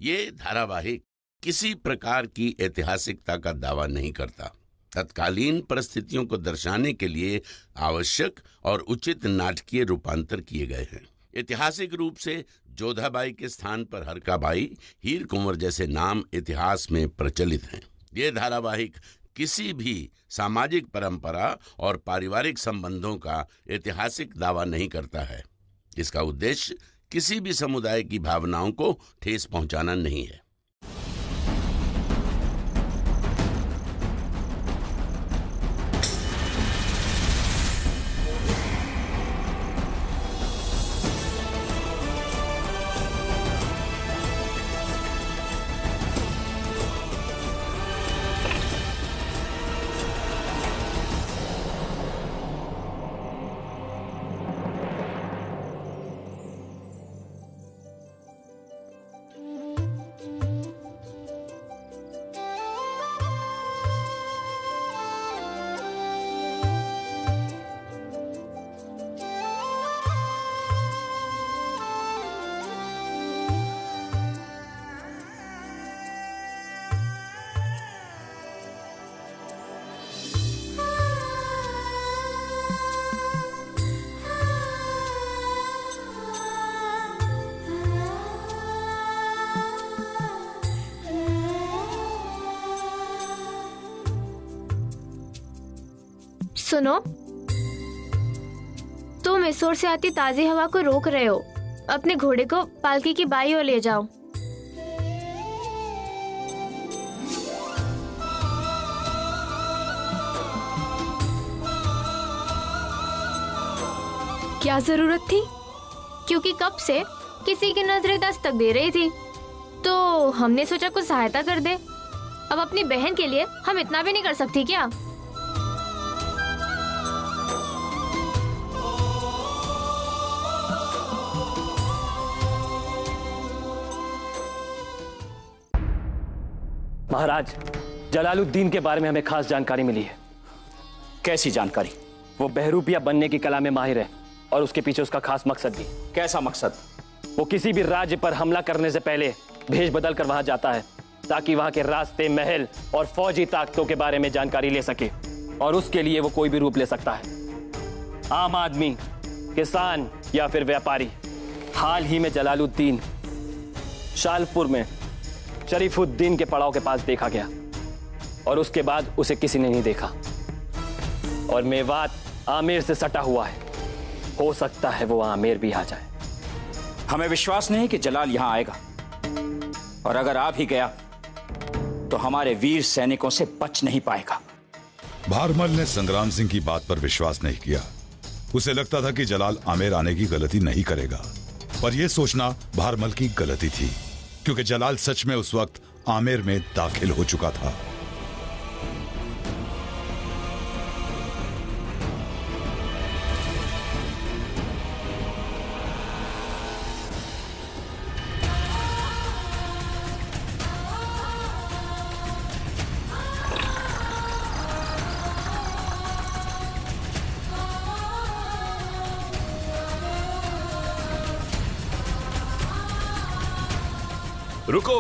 ये धारावाहिक किसी प्रकार की ऐतिहासिकता का दावा नहीं करता। तत्कालीन परिस्थितियों को दर्शाने के लिए आवश्यक और उचित नाटकीय रूपांतर किए गए हैं। ऐतिहासिक रूप से जोधाबाई के स्थान पर हरकाबाई, हीर कुंवर जैसे नाम इतिहास में प्रचलित हैं। ये धारावाहिक किसी भी सामाजिक परंपरा और पारिवारिक संबंधों का ऐतिहासिक दावा नहीं करता है। इसका उद्देश्य किसी भी समुदाय की भावनाओं को ठेस पहुंचाना नहीं है। सुनो, तुम इस ओर से आती ताजी हवा को रोक रहे हो। अपने घोड़े को पालकी की बाई ओर ले जाओ। क्या जरूरत थी? क्योंकि कब से किसी की नजरें दस्तक दे रही थी, तो हमने सोचा कुछ सहायता कर दे। अब अपनी बहन के लिए हम इतना भी नहीं कर सकती क्या? महाराज, जलालुद्दीन के बारे में हमें खास जानकारी मिली है। कैसी जानकारी? वो बहरूपिया बनने की कला में माहिर है और उसके पीछे उसका खास मकसद भी। कैसा मकसद? वो किसी भी राज्य पर हमला करने से पहले भेष बदल कर वहां जाता है ताकि वहां के रास्ते, महल और फौजी ताकतों के बारे में जानकारी ले सके। और उसके लिए वो कोई भी रूप ले सकता है, आम आदमी, किसान या फिर व्यापारी। हाल ही में जलालुद्दीन शालपुर में शरीफुद्दीन के पड़ाव के पास देखा गया और उसके बाद उसे किसी ने नहीं देखा। और मेवात आमेर से सटा हुआ है, हो सकता है वो आमेर भी आ जाए। हमें विश्वास नहीं कि जलाल यहां आएगा, और अगर आ भी गया तो हमारे वीर सैनिकों से बच नहीं पाएगा। भारमल ने संग्राम सिंह की बात पर विश्वास नहीं किया। उसे लगता था कि जलाल आमेर आने की गलती नहीं करेगा, पर यह सोचना भारमल की गलती थी, क्योंकि जलाल सच में उस वक्त आमेर में दाखिल हो चुका था। रुको,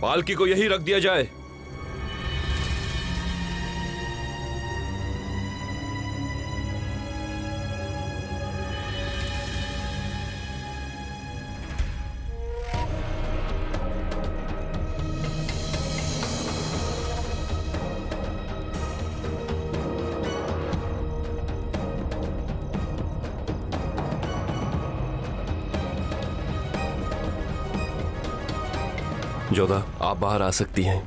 पालकी को यही रख दिया जाए। जोधा, आप बाहर आ सकती हैं।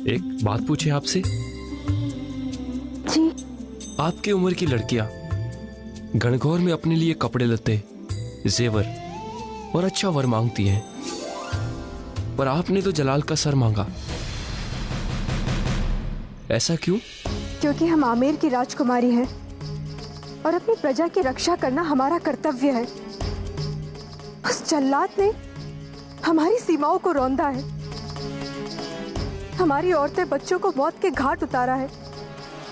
एक बात पूछे आपसे? जी। आपकी उम्र की लड़कियां गणगौर में अपने लिए कपड़े लत्ते, जेवर और अच्छा वर मांगती हैं, पर आपने तो जलाल का सर मांगा। ऐसा क्यों? क्योंकि हम आमेर की राजकुमारी हैं और अपनी प्रजा की रक्षा करना हमारा कर्तव्य है। उस जल्लाद ने हमारी सीमाओं को रौंदा है, हमारी औरतें बच्चों को मौत के घाट उतारा है,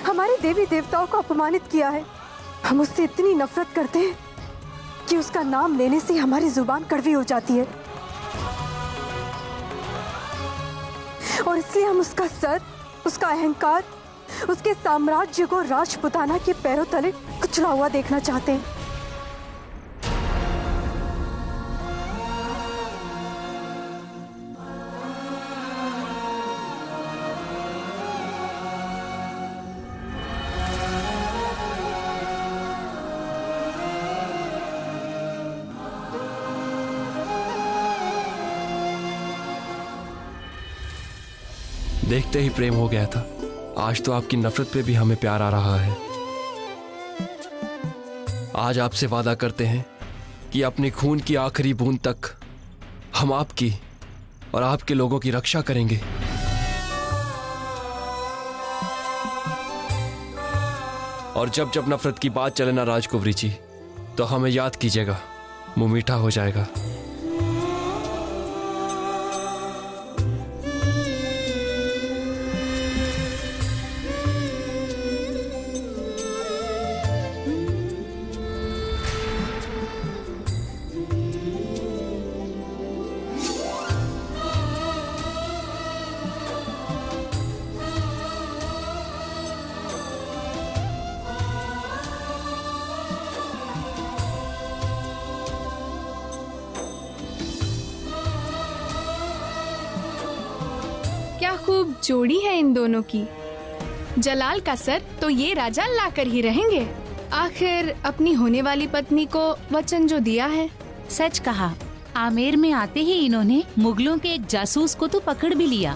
हमारे देवी देवताओं को अपमानित किया है। हम उससे इतनी नफरत करते हैं कि उसका नाम लेने से हमारी जुबान कड़वी हो जाती है, और इसलिए हम उसका सर, उसका अहंकार, उसके साम्राज्य को राजपुताना के पैरों तले कुचला हुआ देखना चाहते हैं। देखते ही प्रेम हो गया था, आज तो आपकी नफरत पे भी हमें प्यार आ रहा है। आज आपसे वादा करते हैं कि अपनी खून की आखिरी बूंद तक हम आपकी और आपके लोगों की रक्षा करेंगे। और जब जब नफरत की बात चले ना राजकुंवरी जी, तो हमें याद कीजिएगा, मुंह मीठा हो जाएगा। क्या खूब जोड़ी है इन दोनों की। जलाल का सर तो ये राजा लाकर ही रहेंगे। आखिर अपनी होने वाली पत्नी को वचन जो दिया है। सच कहा, आमेर में आते ही इन्होंने मुगलों के एक जासूस को तो पकड़ भी लिया।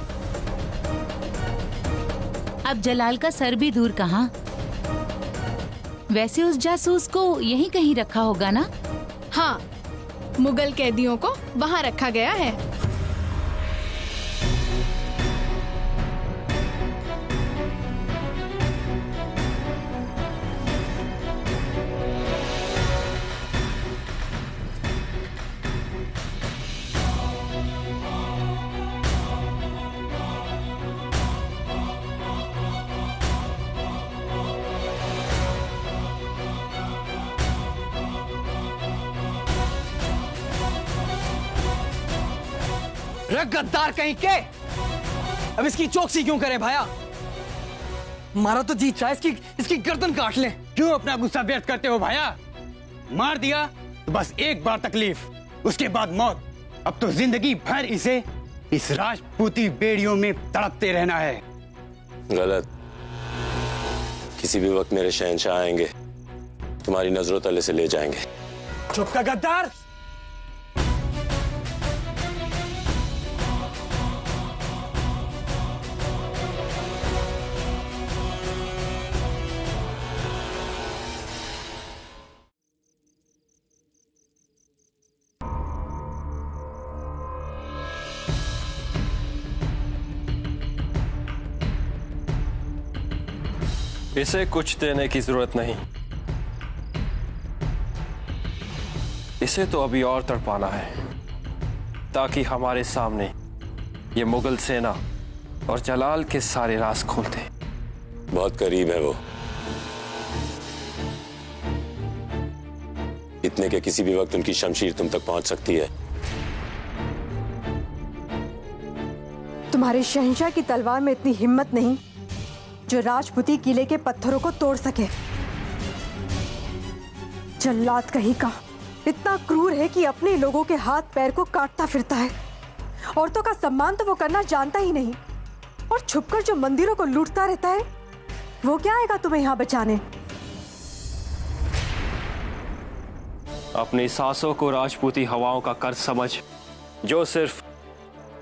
अब जलाल का सर भी दूर कहाँ। वैसे उस जासूस को यहीं कहीं रखा होगा ना? हाँ, मुगल कैदियों को वहाँ रखा गया है। गद्दार कहीं के, अब इसकी चौकसी क्यों करे भाया? मारा तो जीत रहा है, इसकी गर्दन काट ले। क्यों अपना गुस्सा व्यक्त करते हो भाया? मार दिया तो बस एक बार तकलीफ, उसके बाद मौत। अब तो जिंदगी भर इसे इस राजपूती बेड़ियों में तड़पते रहना है। गलत। किसी भी वक्त मेरे शहंशाह आएंगे, तुम्हारी नजरों तले से ले जाएंगे। चुप का गद्दार। इसे कुछ देने की जरूरत नहीं, इसे तो अभी और तड़पाना है, ताकि हमारे सामने ये मुगल सेना और जलाल के सारे राज खोल दे। बहुत करीब है वो, इतने के किसी भी वक्त उनकी शमशीर तुम तक पहुंच सकती है। तुम्हारे शहंशाह की तलवार में इतनी हिम्मत नहीं जो राजपूती किले के पत्थरों को तोड़ सके। जल्लाद कहीं का इतना क्रूर है कि अपने लोगों के हाथ पैर को काटता फिरता है। औरतों का सम्मान तो वो करना जानता ही नहीं, और छुपकर जो मंदिरों को लूटता रहता है, वो क्या आएगा तुम्हें यहाँ बचाने? अपनी सांसों को राजपूती हवाओं का कर्ज समझ, जो सिर्फ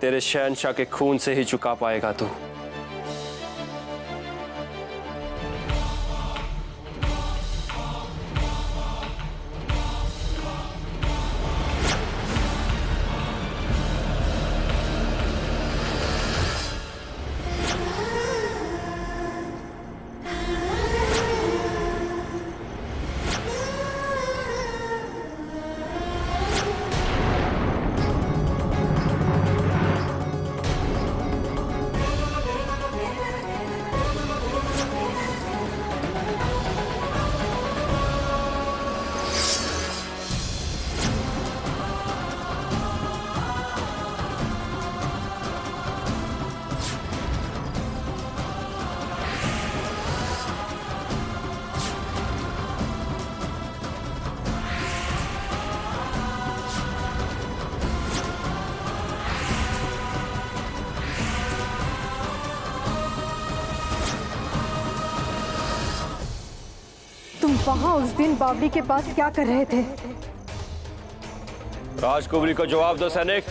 तेरे शहंशाह के खून से ही चुका पाएगा तू। वहाँ उस दिन बावली के पास क्या कर रहे थे? राजकुमारी को जवाब दो सैनिक।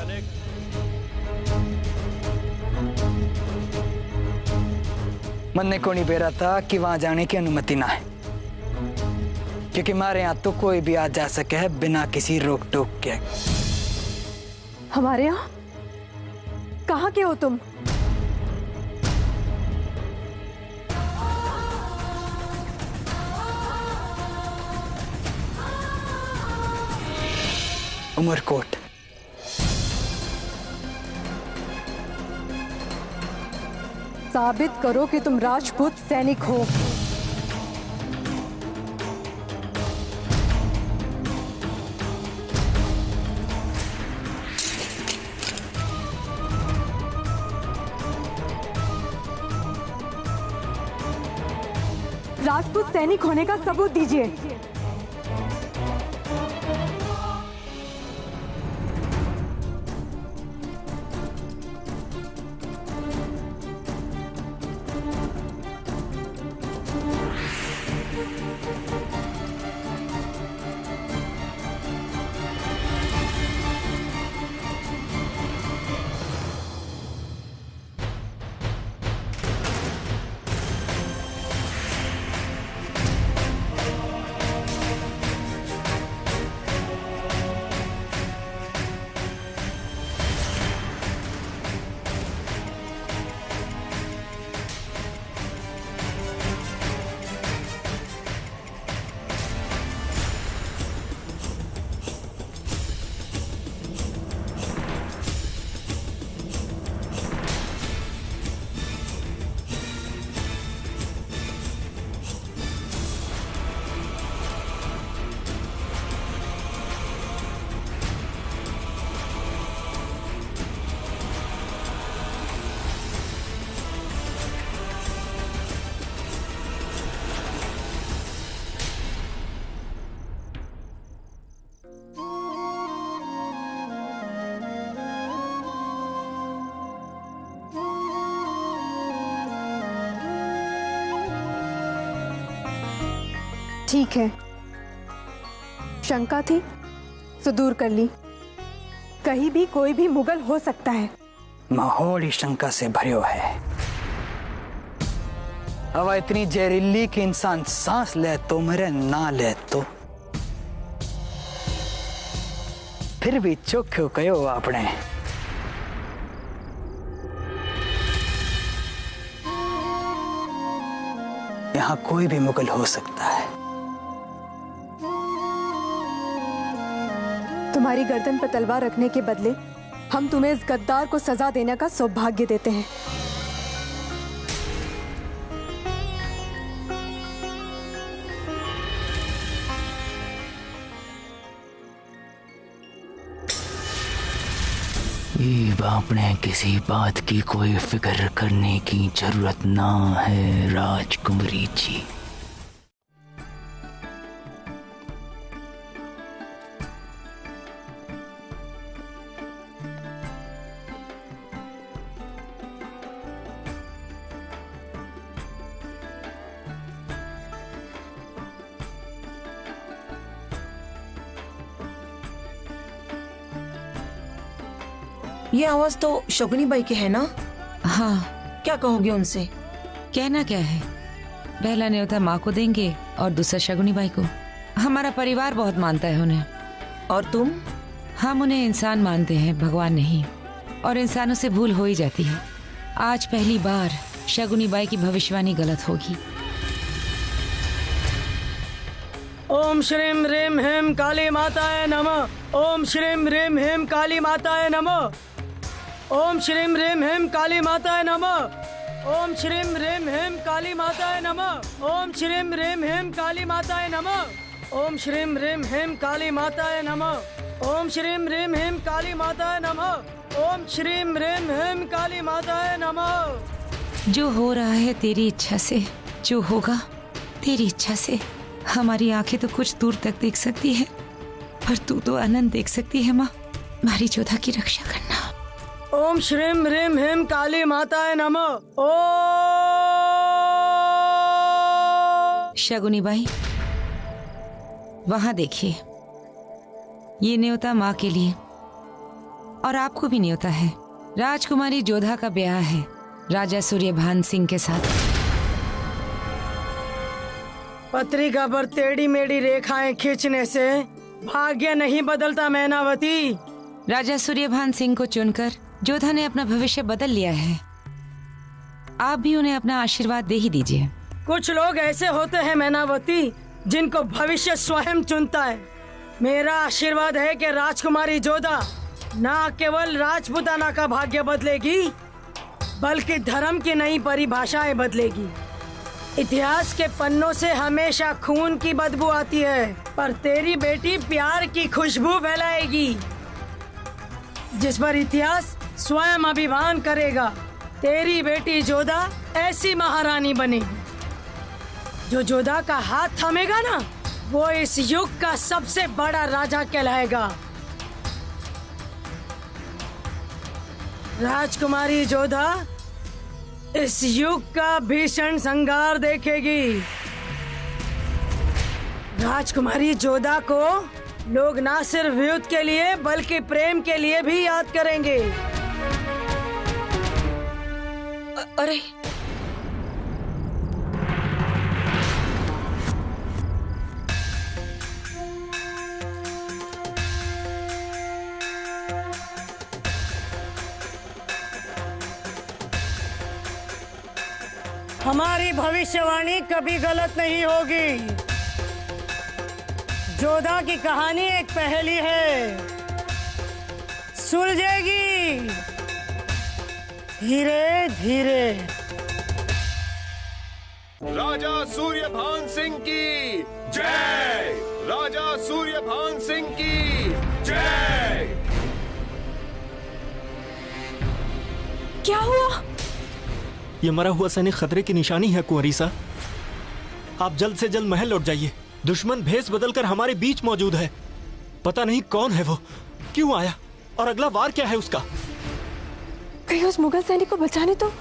मन को नहीं बेरा था कि वहां जाने की अनुमति ना है, क्योंकि हमारे यहाँ तो कोई भी आ जा सके है बिना किसी रोक टोक के। हमारे यहाँ? कहाँ के हो तुम? उमरकोट। साबित करो कि तुम राजपूत सैनिक हो। राजपूत सैनिक होने का सबूत दीजिए। ठीक है, शंका थी तो दूर कर ली। कहीं भी कोई भी मुगल हो सकता है। माहौल ही शंका से भरियो है। हवा इतनी जहरीली कि इंसान सांस ले तो मरे, ना ले तो फिर भी चोख्यो कयो आपने। यहाँ कोई भी मुगल हो सकता है। तुम्हारी गर्दन पर तलवार रखने के बदले हम तुम्हें इस गद्दार को सजा देने का सौभाग्य देते हैं। आपने किसी बात की कोई फिक्र करने की जरूरत ना है राजकुमारी जी। ये आवाज तो शगुनी बाई की है ना? हाँ। क्या कहोगे उनसे? कहना क्या है, पहला न्योता माँ को देंगे और दूसरा शगुनी बाई को। हमारा परिवार बहुत मानता है उन्हें। और तुम? हम उन्हें इंसान मानते हैं, भगवान नहीं। और इंसानों से भूल हो ही जाती है। आज पहली बार शगुनी बाई की भविष्यवाणी गलत होगी। ओम श्रीम ह्रीम ह्रीम काली माताय नमः। ओम श्रीम ह्रीम ह्रीम काली माताय नमः। ओम श्रीम ह्रीम ह्रीम काली माताय नमः। ओम श्रीम ह्रीम ह्रीम काली माताय नमः। ओम श्रीम ह्रीम ह्रीम काली माताय नमः। ओम श्रीम ह्रीम ह्रीम काली माताय नमः। ओम श्रीम ह्रीम ह्रीम काली माताय नमः। ओम श्रीम ह्रीम ह्रीम काली माताय नमः। जो हो रहा है तेरी इच्छा से, जो होगा तेरी इच्छा से। हमारी आंखें तो कुछ दूर तक देख सकती है, पर तू तो अनंत देख सकती है। माँ, हमारी जोधा की रक्षा करना। ओम श्रीम ह्रीम ह्रीम काली माताय नमः। ओम शगुनी बाई, वहां देखिए, ये न्योता माँ के लिए और आपको भी न्योता है। राजकुमारी जोधा का ब्याह है राजा सूर्यभान सिंह के साथ। पत्रिका पर टेढ़ी मेढ़ी रेखाएं खींचने से भाग्य नहीं बदलता मैनावती। राजा सूर्यभान सिंह को चुनकर जोधा ने अपना भविष्य बदल लिया है। आप भी उन्हें अपना आशीर्वाद दे ही दीजिए। कुछ लोग ऐसे होते हैं मैनावती, जिनको भविष्य स्वयं चुनता है। मेरा आशीर्वाद है कि राजकुमारी जोधा न केवल राजपुताना का भाग्य बदलेगी, बल्कि धर्म की नई परिभाषाएं बदलेगी। इतिहास के पन्नों से हमेशा खून की बदबू आती है, पर तेरी बेटी प्यार की खुशबू फैलाएगी, जिस पर इतिहास स्वयं अभिमान करेगा। तेरी बेटी जोधा ऐसी महारानी बनेगी। जो जोधा का हाथ थामेगा ना, वो इस युग का सबसे बड़ा राजा कहलाएगा। राजकुमारी जोधा इस युग का भीषण संहार देखेगी। राजकुमारी जोधा को लोग ना सिर्फ युद्ध के लिए बल्कि प्रेम के लिए भी याद करेंगे। अरे हमारी भविष्यवाणी कभी गलत नहीं होगी। जोधा की कहानी एक पहेली है, सुलझेगी धीरे धीरे। राजा सूर्यभान सिंह की जय। राजा सूर्यभान सिंह की जय। क्या हुआ? ये मरा हुआ सैनिक खतरे की निशानी है कुंवरीसा। आप जल्द से जल्द महल लौट जाइए। दुश्मन भेष बदलकर हमारे बीच मौजूद है। पता नहीं कौन है वो, क्यों आया और अगला वार क्या है उसका। कहीं उस मुगल सैनिक को बचाने तो।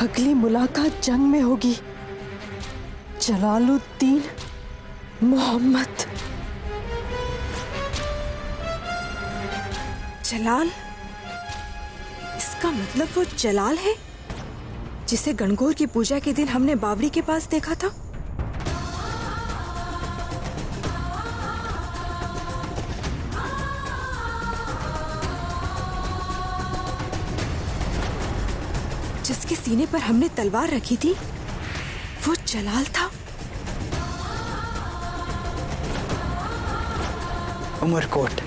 अगली मुलाकात जंग में होगी। जलालुद्दीन मोहम्मद। जलाल? इसका मतलब वो जलाल है जिसे गणगौर की पूजा के दिन हमने बावड़ी के पास देखा था। जिसके सीने पर हमने तलवार रखी थी, वो जलाल था। उमरकोट।